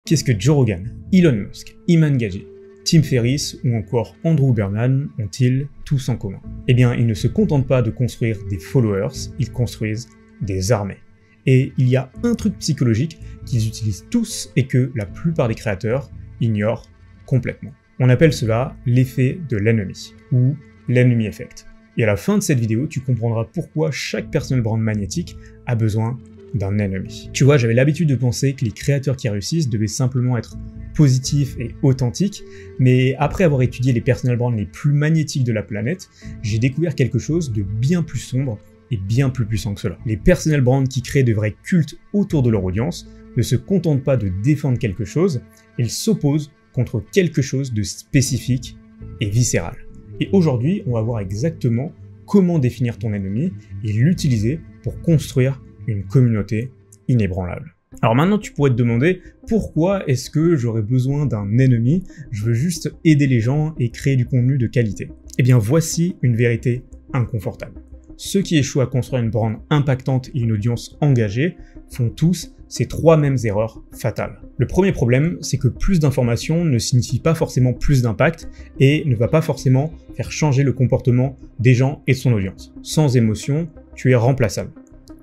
Qu'est-ce que Joe Rogan, Elon Musk, Iman Gadzhi, Tim Ferriss ou encore Andrew Huberman ont-ils tous en commun? Eh bien, ils ne se contentent pas de construire des followers, ils construisent des armées. Et il y a un truc psychologique qu'ils utilisent tous et que la plupart des créateurs ignorent complètement. On appelle cela l'effet de l'ennemi, ou l'enemy effect. Et à la fin de cette vidéo, tu comprendras pourquoi chaque personal brand magnétique a besoin d'un ennemi. Tu vois, j'avais l'habitude de penser que les créateurs qui réussissent devaient simplement être positifs et authentiques, mais après avoir étudié les personal brands les plus magnétiques de la planète, j'ai découvert quelque chose de bien plus sombre et bien plus puissant que cela. Les personal brands qui créent de vrais cultes autour de leur audience ne se contentent pas de défendre quelque chose, ils s'opposent contre quelque chose de spécifique et viscéral. Et aujourd'hui, on va voir exactement comment définir ton ennemi et l'utiliser pour construire une communauté inébranlable. Alors maintenant, tu pourrais te demander pourquoi est-ce que j'aurais besoin d'un ennemi? Je veux juste aider les gens et créer du contenu de qualité. Eh bien, voici une vérité inconfortable. Ceux qui échouent à construire une brand impactante et une audience engagée font tous ces trois mêmes erreurs fatales. Le premier problème, c'est que plus d'informations ne signifie pas forcément plus d'impact et ne va pas forcément faire changer le comportement des gens et de son audience. Sans émotion, tu es remplaçable.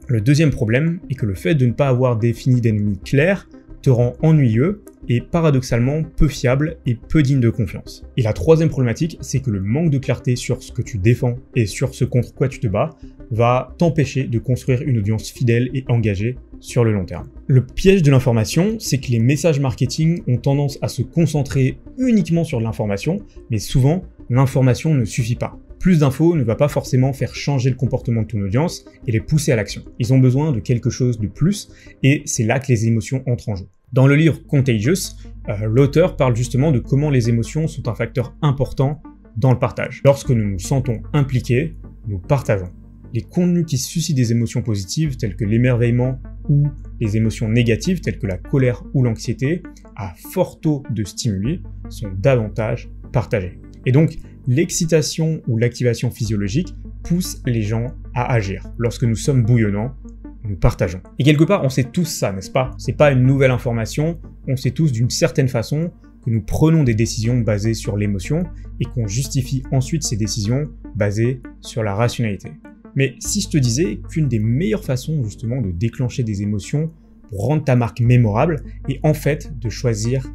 Le deuxième problème est que le fait de ne pas avoir défini d'ennemis clairs te rend ennuyeux et paradoxalement peu fiable et peu digne de confiance. Et la troisième problématique, c'est que le manque de clarté sur ce que tu défends et sur ce contre quoi tu te bats va t'empêcher de construire une audience fidèle et engagée sur le long terme. Le piège de l'information, c'est que les messages marketing ont tendance à se concentrer uniquement sur l'information, mais souvent, l'information ne suffit pas. Plus d'infos ne va pas forcément faire changer le comportement de ton audience et les pousser à l'action. Ils ont besoin de quelque chose de plus et c'est là que les émotions entrent en jeu. Dans le livre Contagious, l'auteur parle justement de comment les émotions sont un facteur important dans le partage. Lorsque nous nous sentons impliqués, nous partageons. Les contenus qui suscitent des émotions positives telles que l'émerveillement ou les émotions négatives telles que la colère ou l'anxiété, à fort taux de stimuli, sont davantage partagés. Et donc, l'excitation ou l'activation physiologique pousse les gens à agir. Lorsque nous sommes bouillonnants, nous partageons. Et quelque part, on sait tous ça, n'est-ce pas? C'est pas une nouvelle information, on sait tous d'une certaine façon que nous prenons des décisions basées sur l'émotion et qu'on justifie ensuite ces décisions basées sur la rationalité. Mais si je te disais qu'une des meilleures façons justement de déclencher des émotions pour rendre ta marque mémorable est en fait de choisir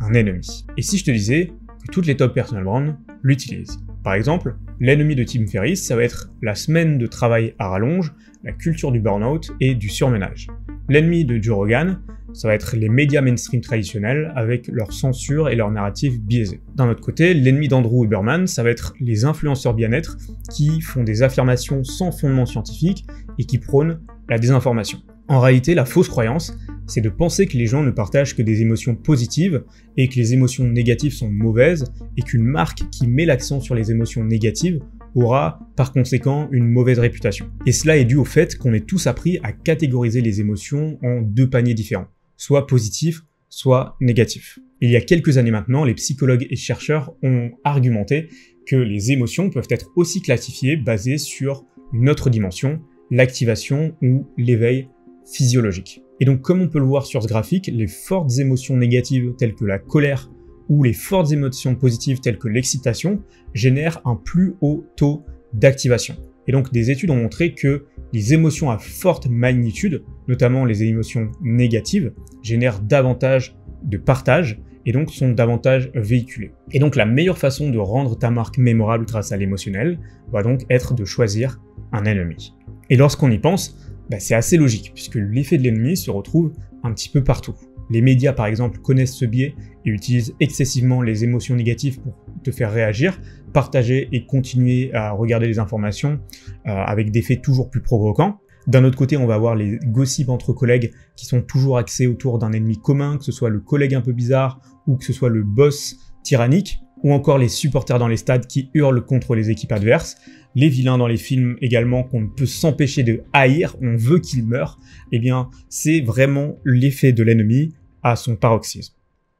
un ennemi. Et si je te disais que toutes les top personal brands l'utilisent. Par exemple, l'ennemi de Tim Ferriss, ça va être la semaine de travail à rallonge, la culture du burn-out et du surmenage. L'ennemi de Joe Rogan, ça va être les médias mainstream traditionnels avec leur censure et leur narrative biaisée. D'un autre côté, l'ennemi d'Andrew Huberman, ça va être les influenceurs bien-être qui font des affirmations sans fondement scientifique et qui prônent la désinformation. En réalité, la fausse croyance, c'est de penser que les gens ne partagent que des émotions positives et que les émotions négatives sont mauvaises et qu'une marque qui met l'accent sur les émotions négatives aura par conséquent une mauvaise réputation. Et cela est dû au fait qu'on est tous appris à catégoriser les émotions en deux paniers différents, soit positifs, soit négatifs. Il y a quelques années maintenant, les psychologues et chercheurs ont argumenté que les émotions peuvent être aussi classifiées basées sur une autre dimension, l'activation ou l'éveil physiologique. Et donc, comme on peut le voir sur ce graphique, les fortes émotions négatives telles que la colère ou les fortes émotions positives telles que l'excitation génèrent un plus haut taux d'activation. Et donc, des études ont montré que les émotions à forte magnitude, notamment les émotions négatives, génèrent davantage de partage et donc sont davantage véhiculées. Et donc, la meilleure façon de rendre ta marque mémorable grâce à l'émotionnel va donc être de choisir un ennemi. Et lorsqu'on y pense, c'est assez logique, puisque l'effet de l'ennemi se retrouve un petit peu partout. Les médias, par exemple, connaissent ce biais et utilisent excessivement les émotions négatives pour te faire réagir, partager et continuer à regarder les informations avec des faits toujours plus provocants. D'un autre côté, on va avoir les gossips entre collègues qui sont toujours axés autour d'un ennemi commun, que ce soit le collègue un peu bizarre ou que ce soit le boss tyrannique, ou encore les supporters dans les stades qui hurlent contre les équipes adverses, les vilains dans les films également qu'on ne peut s'empêcher de haïr, on veut qu'ils meurent, eh bien c'est vraiment l'effet de l'ennemi à son paroxysme.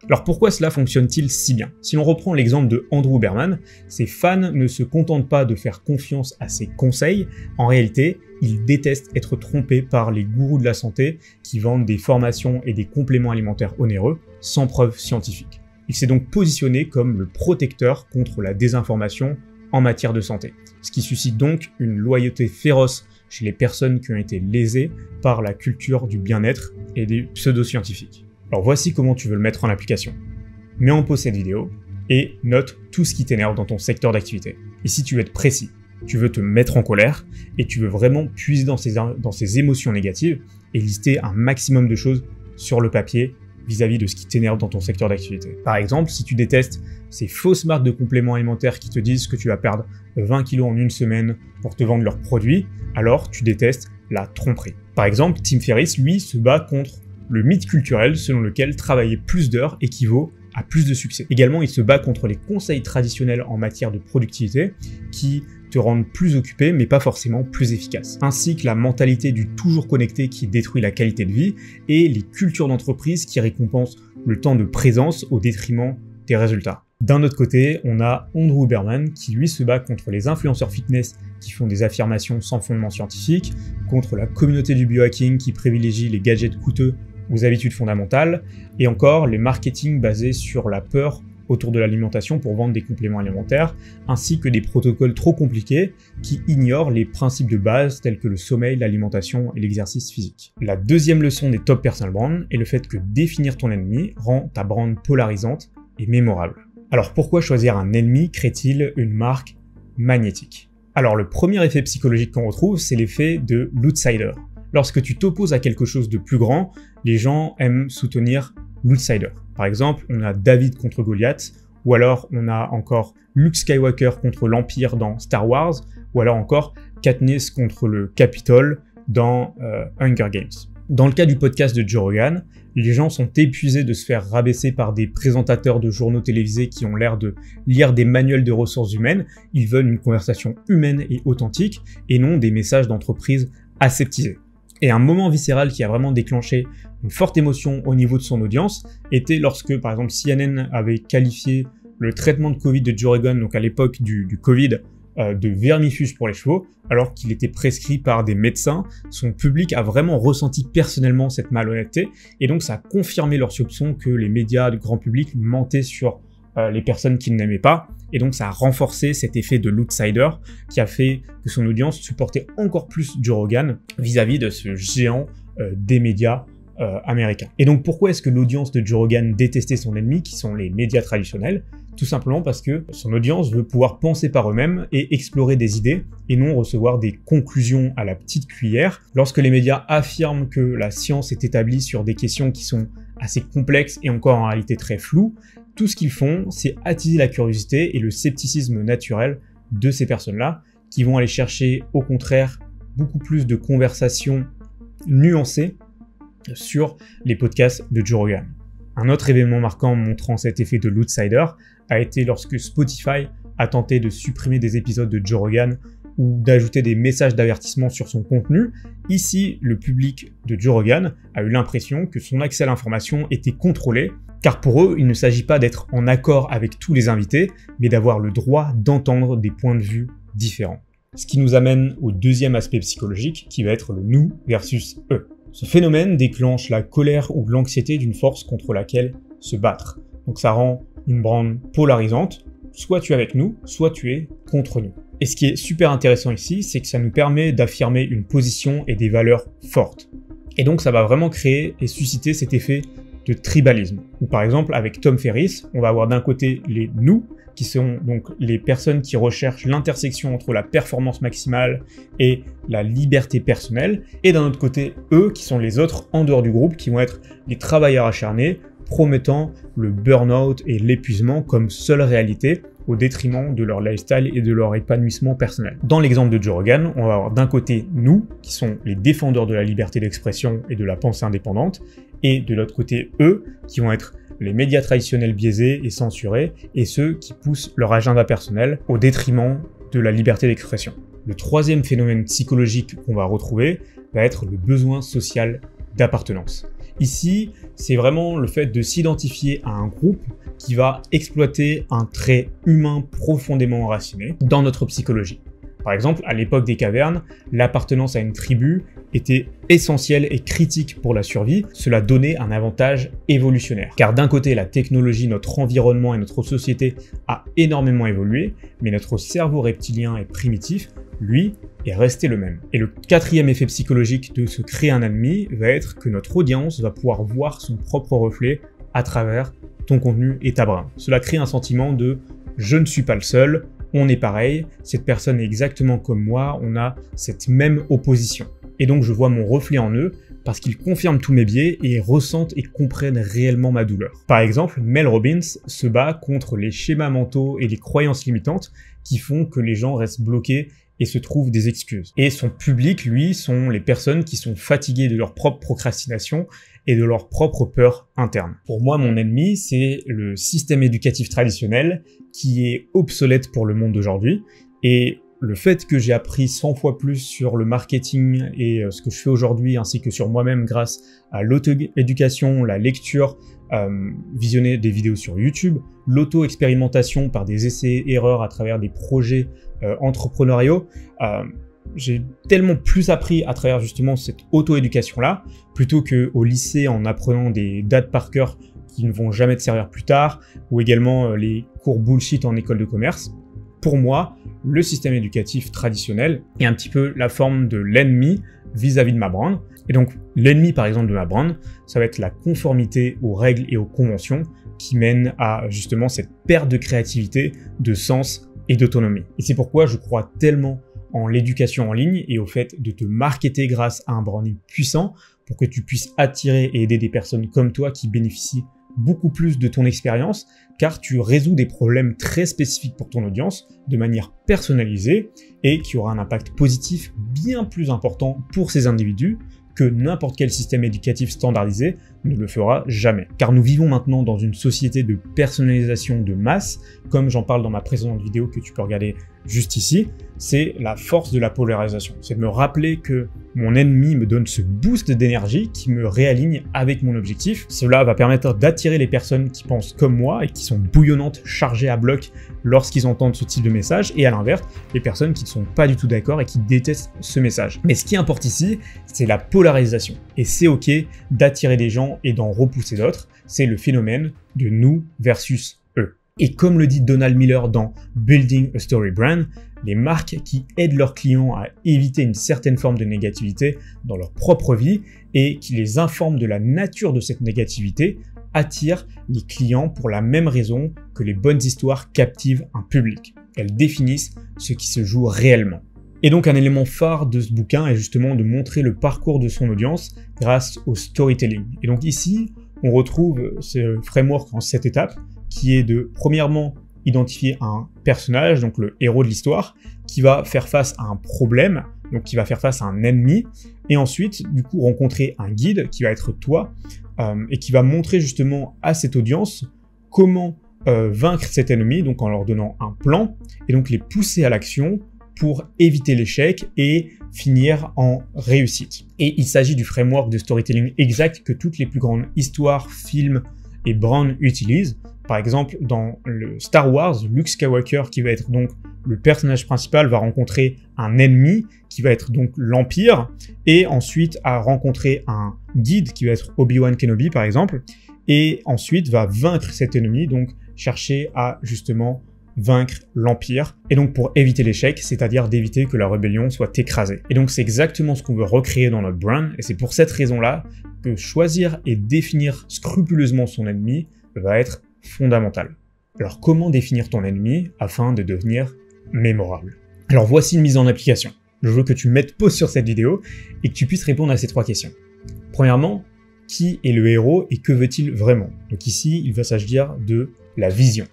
Alors pourquoi cela fonctionne-t-il si bien? Si l'on reprend l'exemple de Andrew Huberman, ses fans ne se contentent pas de faire confiance à ses conseils, en réalité, ils détestent être trompés par les gourous de la santé qui vendent des formations et des compléments alimentaires onéreux sans preuve scientifique. Il s'est donc positionné comme le protecteur contre la désinformation en matière de santé, ce qui suscite donc une loyauté féroce chez les personnes qui ont été lésées par la culture du bien-être et des pseudo-scientifiques. Alors voici comment tu veux le mettre en application. Mets en pause cette vidéo et note tout ce qui t'énerve dans ton secteur d'activité. Ici, tu veux être précis, tu veux te mettre en colère et tu veux vraiment puiser dans ces émotions négatives et lister un maximum de choses sur le papier vis-à-vis de ce qui t'énerve dans ton secteur d'activité. Par exemple, si tu détestes ces fausses marques de compléments alimentaires qui te disent que tu vas perdre 20 kg en une semaine pour te vendre leurs produits, alors tu détestes la tromperie. Par exemple, Tim Ferriss, lui, se bat contre le mythe culturel selon lequel travailler plus d'heures équivaut à plus de succès. Également, il se bat contre les conseils traditionnels en matière de productivité qui te rendent plus occupé mais pas forcément plus efficace. Ainsi que la mentalité du toujours connecté qui détruit la qualité de vie et les cultures d'entreprise qui récompensent le temps de présence au détriment des résultats. D'un autre côté, on a Andrew Huberman qui lui se bat contre les influenceurs fitness qui font des affirmations sans fondement scientifique, contre la communauté du biohacking qui privilégie les gadgets coûteux aux habitudes fondamentales, et encore les marketing basés sur la peur autour de l'alimentation pour vendre des compléments alimentaires, ainsi que des protocoles trop compliqués qui ignorent les principes de base tels que le sommeil, l'alimentation et l'exercice physique. La deuxième leçon des top personal brands est le fait que définir ton ennemi rend ta brand polarisante et mémorable. Alors pourquoi choisir un ennemi crée-t-il une marque magnétique? Alors le premier effet psychologique qu'on retrouve, c'est l'effet de l'outsider. Lorsque tu t'opposes à quelque chose de plus grand, les gens aiment soutenir l'outsider. Par exemple, on a David contre Goliath, ou alors on a encore Luke Skywalker contre l'Empire dans Star Wars, ou alors encore Katniss contre le Capitole dans Hunger Games. Dans le cas du podcast de Joe Rogan, les gens sont épuisés de se faire rabaisser par des présentateurs de journaux télévisés qui ont l'air de lire des manuels de ressources humaines. Ils veulent une conversation humaine et authentique, et non des messages d'entreprise aseptisés. Et un moment viscéral qui a vraiment déclenché une forte émotion au niveau de son audience était lorsque, par exemple, CNN avait qualifié le traitement de Covid de Joe Rogan, donc à l'époque du Covid, de vermifuge pour les chevaux, alors qu'il était prescrit par des médecins. Son public a vraiment ressenti personnellement cette malhonnêteté, et donc ça a confirmé leur soupçon que les médias du grand public mentaient sur les personnes qu'il n'aimait pas, et donc ça a renforcé cet effet de l'outsider qui a fait que son audience supportait encore plus Joe Rogan vis-à-vis de ce géant des médias américains. Et donc pourquoi est-ce que l'audience de Joe Rogan détestait son ennemi, qui sont les médias traditionnels? Tout simplement parce que son audience veut pouvoir penser par eux-mêmes et explorer des idées, et non recevoir des conclusions à la petite cuillère. Lorsque les médias affirment que la science est établie sur des questions qui sont assez complexes et encore en réalité très floues, tout ce qu'ils font, c'est attiser la curiosité et le scepticisme naturel de ces personnes-là, qui vont aller chercher, au contraire, beaucoup plus de conversations nuancées sur les podcasts de Joe Rogan. Un autre événement marquant montrant cet effet de l'outsider a été lorsque Spotify a tenté de supprimer des épisodes de Joe Rogan ou d'ajouter des messages d'avertissement sur son contenu. Ici, le public de Joe Rogan a eu l'impression que son accès à l'information était contrôlé, car pour eux, il ne s'agit pas d'être en accord avec tous les invités, mais d'avoir le droit d'entendre des points de vue différents. Ce qui nous amène au deuxième aspect psychologique, qui va être le nous versus eux. Ce phénomène déclenche la colère ou l'anxiété d'une force contre laquelle se battre. Donc ça rend une brand polarisante, soit tu es avec nous, soit tu es contre nous. Et ce qui est super intéressant ici, c'est que ça nous permet d'affirmer une position et des valeurs fortes. Et donc ça va vraiment créer et susciter cet effet de tribalisme. Ou par exemple avec Tom Ferriss, on va avoir d'un côté les nous, qui sont donc les personnes qui recherchent l'intersection entre la performance maximale et la liberté personnelle, et d'un autre côté eux, qui sont les autres en dehors du groupe, qui vont être les travailleurs acharnés, promettant le burn-out et l'épuisement comme seule réalité, au détriment de leur lifestyle et de leur épanouissement personnel. Dans l'exemple de Joe Rogan, on va avoir d'un côté nous, qui sont les défendeurs de la liberté d'expression et de la pensée indépendante, et de l'autre côté eux, qui vont être les médias traditionnels biaisés et censurés, et ceux qui poussent leur agenda personnel au détriment de la liberté d'expression. Le troisième phénomène psychologique qu'on va retrouver va être le besoin social d'appartenance. Ici, c'est vraiment le fait de s'identifier à un groupe qui va exploiter un trait humain profondément enraciné dans notre psychologie. Par exemple, à l'époque des cavernes, l'appartenance à une tribu était essentielle et critique pour la survie. Cela donnait un avantage évolutionnaire. Car d'un côté, la technologie, notre environnement et notre société a énormément évolué, mais notre cerveau reptilien et primitif, lui, est resté le même. Et le quatrième effet psychologique de se créer un ennemi va être que notre audience va pouvoir voir son propre reflet à travers ton contenu et ta brand. Cela crée un sentiment de « je ne suis pas le seul », on est pareil, cette personne est exactement comme moi, on a cette même opposition. Et donc je vois mon reflet en eux parce qu'ils confirment tous mes biais et ressentent et comprennent réellement ma douleur. Par exemple, Mel Robbins se bat contre les schémas mentaux et les croyances limitantes qui font que les gens restent bloqués et se trouvent des excuses. Et son public, lui, sont les personnes qui sont fatiguées de leur propre procrastination et de leur propre peur interne. Pour moi, mon ennemi, c'est le système éducatif traditionnel qui est obsolète pour le monde d'aujourd'hui. Et le fait que j'ai appris 100 fois plus sur le marketing et ce que je fais aujourd'hui, ainsi que sur moi-même grâce à l'auto-éducation, la lecture, visionner des vidéos sur YouTube, l'auto-expérimentation par des essais-erreurs à travers des projets entrepreneuriaux, j'ai tellement plus appris à travers justement cette auto-éducation-là, plutôt qu'au lycée en apprenant des dates par cœur qui ne vont jamais te servir plus tard, ou également les cours bullshit en école de commerce. Pour moi, le système éducatif traditionnel est un petit peu la forme de l'ennemi vis-à-vis de ma brand. Et donc, l'ennemi, par exemple, de ma brand, ça va être la conformité aux règles et aux conventions qui mènent à justement cette perte de créativité, de sens et d'autonomie. Et c'est pourquoi je crois tellement en l'éducation en ligne et au fait de te marketer grâce à un branding puissant pour que tu puisses attirer et aider des personnes comme toi qui bénéficient beaucoup plus de ton expérience, car tu résous des problèmes très spécifiques pour ton audience de manière personnalisée et qui aura un impact positif bien plus important pour ces individus que n'importe quel système éducatif standardisé ne le fera jamais. Car nous vivons maintenant dans une société de personnalisation de masse, comme j'en parle dans ma précédente vidéo que tu peux regarder juste ici. C'est la force de la polarisation. C'est de me rappeler que mon ennemi me donne ce boost d'énergie qui me réaligne avec mon objectif. Cela va permettre d'attirer les personnes qui pensent comme moi et qui sont bouillonnantes, chargées à bloc lorsqu'ils entendent ce type de message, et à l'inverse, les personnes qui ne sont pas du tout d'accord et qui détestent ce message. Mais ce qui importe ici, c'est la polarisation. Et c'est ok d'attirer des gens et d'en repousser d'autres. C'est le phénomène de nous versus eux. Et comme le dit Donald Miller dans Building a Story Brand, les marques qui aident leurs clients à éviter une certaine forme de négativité dans leur propre vie et qui les informent de la nature de cette négativité attirent les clients pour la même raison que les bonnes histoires captivent un public. Elles définissent ce qui se joue réellement. Et donc un élément phare de ce bouquin est justement de montrer le parcours de son audience grâce au storytelling. Et donc ici, on retrouve ce framework en 7 étapes qui est de, premièrement, identifier un personnage, donc le héros de l'histoire, qui va faire face à un problème, donc qui va faire face à un ennemi, et ensuite, du coup, rencontrer un guide qui va être toi, et qui va montrer justement à cette audience comment vaincre cet ennemi, donc en leur donnant un plan, et donc les pousser à l'action pour éviter l'échec et finir en réussite. Et il s'agit du framework de storytelling exact que toutes les plus grandes histoires, films et brands utilisent. Par exemple, dans le Star Wars, Luke Skywalker, qui va être donc le personnage principal, va rencontrer un ennemi, qui va être donc l'Empire, et ensuite à rencontrer un guide, qui va être Obi-Wan Kenobi, par exemple, et ensuite va vaincre cet ennemi, donc chercher à justement vaincre l'Empire, et donc pour éviter l'échec, c'est-à-dire d'éviter que la rébellion soit écrasée. Et donc c'est exactement ce qu'on veut recréer dans notre brand, et c'est pour cette raison-là que choisir et définir scrupuleusement son ennemi va être fondamental. Alors comment définir ton ennemi afin de devenir mémorable? Alors voici une mise en application. Je veux que tu mettes pause sur cette vidéo et que tu puisses répondre à ces 3 questions. Premièrement, qui est le héros et que veut-il vraiment? Donc ici, il va s'agir de la vision.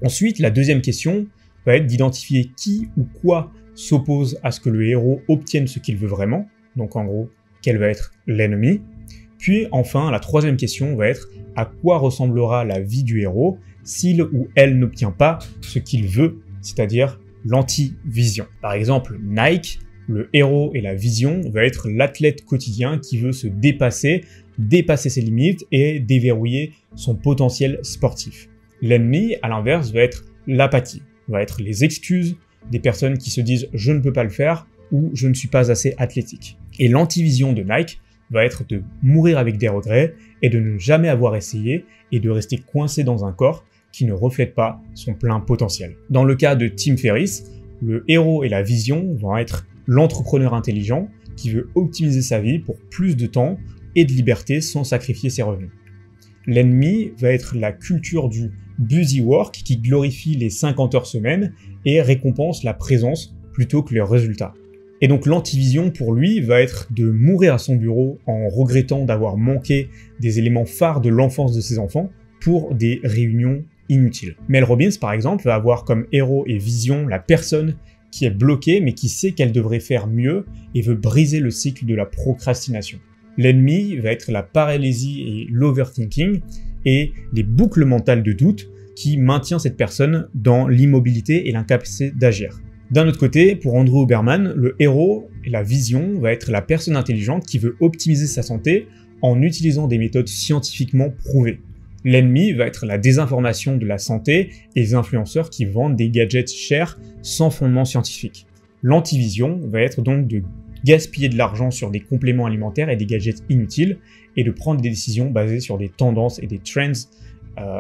Ensuite, la deuxième question va être d'identifier qui ou quoi s'oppose à ce que le héros obtienne ce qu'il veut vraiment. Donc en gros, quel va être l'ennemi? Puis enfin, la troisième question va être à quoi ressemblera la vie du héros s'il ou elle n'obtient pas ce qu'il veut, c'est-à-dire l'anti-vision. Par exemple, Nike, le héros et la vision va être l'athlète quotidien qui veut se dépasser ses limites et déverrouiller son potentiel sportif. L'ennemi, à l'inverse, va être l'apathie, va être les excuses, des personnes qui se disent « je ne peux pas le faire » ou « je ne suis pas assez athlétique ». Et l'antivision de Nike va être de mourir avec des regrets et de ne jamais avoir essayé et de rester coincé dans un corps qui ne reflète pas son plein potentiel. Dans le cas de Tim Ferriss, le héros et la vision vont être l'entrepreneur intelligent qui veut optimiser sa vie pour plus de temps et de liberté sans sacrifier ses revenus. L'ennemi va être la culture du busy work qui glorifie les 50 heures semaine et récompense la présence plutôt que les résultats. Et donc l'antivision pour lui va être de mourir à son bureau en regrettant d'avoir manqué des éléments phares de l'enfance de ses enfants pour des réunions inutiles. Mel Robbins par exemple va avoir comme héros et vision la personne qui est bloquée mais qui sait qu'elle devrait faire mieux et veut briser le cycle de la procrastination. L'ennemi va être la paralysie et l'overthinking et les boucles mentales de doute qui maintient cette personne dans l'immobilité et l'incapacité d'agir. D'un autre côté, pour Andrew Huberman, le héros et la vision va être la personne intelligente qui veut optimiser sa santé en utilisant des méthodes scientifiquement prouvées. L'ennemi va être la désinformation de la santé et les influenceurs qui vendent des gadgets chers sans fondement scientifique. L'antivision va être donc de gaspiller de l'argent sur des compléments alimentaires et des gadgets inutiles et de prendre des décisions basées sur des tendances et des trends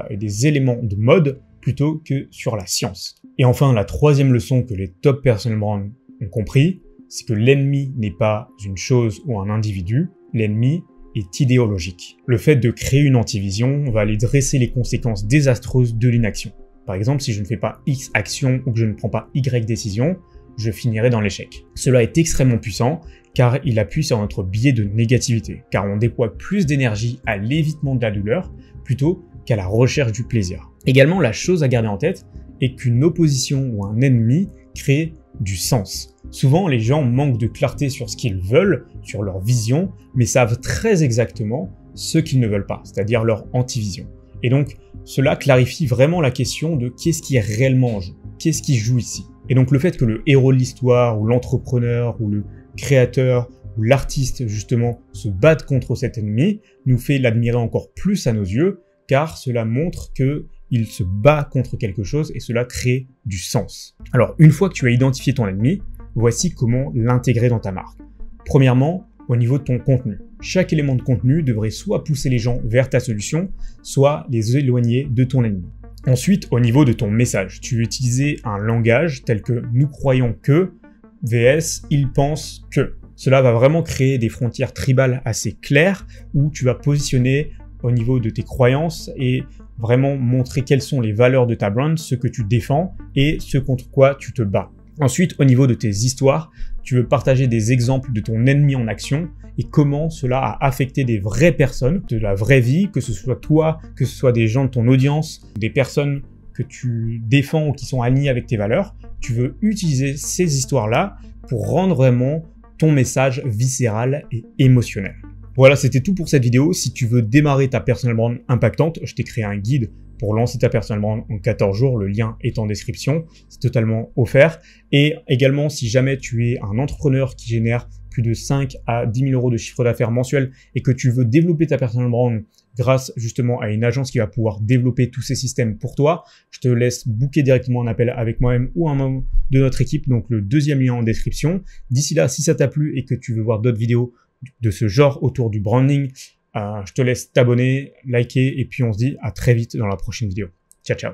et des éléments de mode plutôt que sur la science. Et enfin, la troisième leçon que les top personal brands ont compris, c'est que l'ennemi n'est pas une chose ou un individu, l'ennemi est idéologique. Le fait de créer une antivision va aller dresser les conséquences désastreuses de l'inaction. Par exemple, si je ne fais pas X action ou que je ne prends pas Y décision, je finirai dans l'échec. Cela est extrêmement puissant car il appuie sur notre biais de négativité, car on déploie plus d'énergie à l'évitement de la douleur plutôt qu'à la recherche du plaisir. Également, la chose à garder en tête est qu'une opposition ou un ennemi crée du sens. Souvent, les gens manquent de clarté sur ce qu'ils veulent, sur leur vision, mais savent très exactement ce qu'ils ne veulent pas, c'est-à-dire leur antivision. Et donc, cela clarifie vraiment la question de qu'est-ce qui est réellement en jeu, qu'est-ce qui joue ici. Et donc le fait que le héros de l'histoire, ou l'entrepreneur, ou le créateur, ou l'artiste justement se batte contre cet ennemi, nous fait l'admirer encore plus à nos yeux, car cela montre qu'il se bat contre quelque chose et cela crée du sens. Alors une fois que tu as identifié ton ennemi, voici comment l'intégrer dans ta marque. Premièrement, au niveau de ton contenu. Chaque élément de contenu devrait soit pousser les gens vers ta solution, soit les éloigner de ton ennemi. Ensuite, au niveau de ton message, tu veux utiliser un langage tel que « nous croyons que » vs « ils pensent que ». Cela va vraiment créer des frontières tribales assez claires où tu vas positionner au niveau de tes croyances et vraiment montrer quelles sont les valeurs de ta brand, ce que tu défends et ce contre quoi tu te bats. Ensuite, au niveau de tes histoires, tu veux partager des exemples de ton ennemi en action et comment cela a affecté des vraies personnes de la vraie vie, que ce soit toi, que ce soit des gens de ton audience, des personnes que tu défends ou qui sont alignées avec tes valeurs. Tu veux utiliser ces histoires-là pour rendre vraiment ton message viscéral et émotionnel. Voilà, c'était tout pour cette vidéo. Si tu veux démarrer ta personal brand impactante, je t'ai créé un guide pour lancer ta personal brand en 14 jours. Le lien est en description. C'est totalement offert. Et également, si jamais tu es un entrepreneur qui génère plus de 5 à 10 000 euros de chiffre d'affaires mensuel et que tu veux développer ta personal brand grâce justement à une agence qui va pouvoir développer tous ces systèmes pour toi, je te laisse booker directement un appel avec moi-même ou un membre de notre équipe. Donc le deuxième lien en description. D'ici là, si ça t'a plu et que tu veux voir d'autres vidéos de ce genre autour du branding, je te laisse t'abonner, liker et puis on se dit à très vite dans la prochaine vidéo. Ciao, ciao.